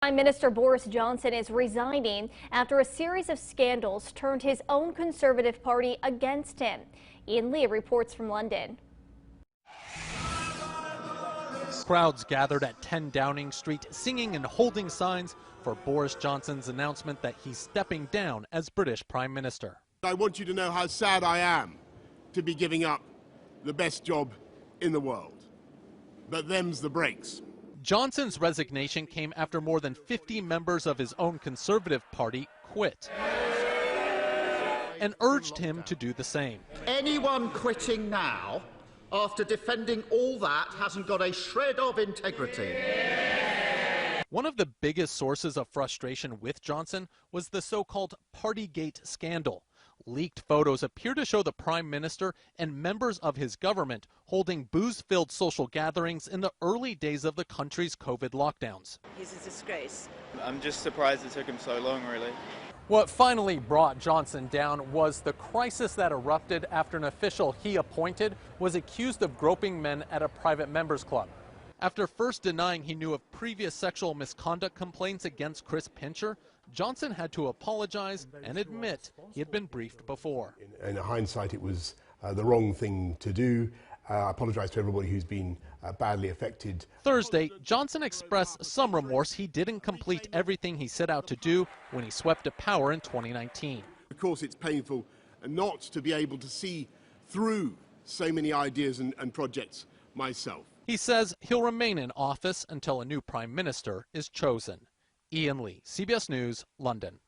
Prime Minister Boris Johnson is resigning after a series of scandals turned his own Conservative Party against him. Ian Lee reports from London. Crowds gathered at 10 Downing Street singing and holding signs for Boris Johnson's announcement that he's stepping down as British Prime Minister. I want you to know how sad I am to be giving up the best job in the world. But them's the breaks. Johnson's resignation came after more than 50 members of his own Conservative Party quit and urged him to do the same. Anyone quitting now, after defending all that, hasn't got a shred of integrity. One of the biggest sources of frustration with Johnson was the so-called Partygate scandal. Leaked photos appear to show the Prime Minister and members of his government holding booze-filled social gatherings in the early days of the country's COVID lockdowns. He's a disgrace. I'm just surprised it took him so long, really. What finally brought Johnson down was the crisis that erupted after an official he appointed was accused of groping men at a private members club. After first denying he knew of previous sexual misconduct complaints against Chris Pincher, Johnson had to apologize and admit he had been briefed before. In hindsight, it was the wrong thing to do. I apologize to everybody who's been badly affected. Thursday, Johnson expressed some remorse he didn't complete everything he set out to do when he swept to power in 2019. Of course, it's painful not to be able to see through so many ideas and projects myself. He says he'll remain in office until a new prime minister is chosen. Ian Lee, CBS News, London.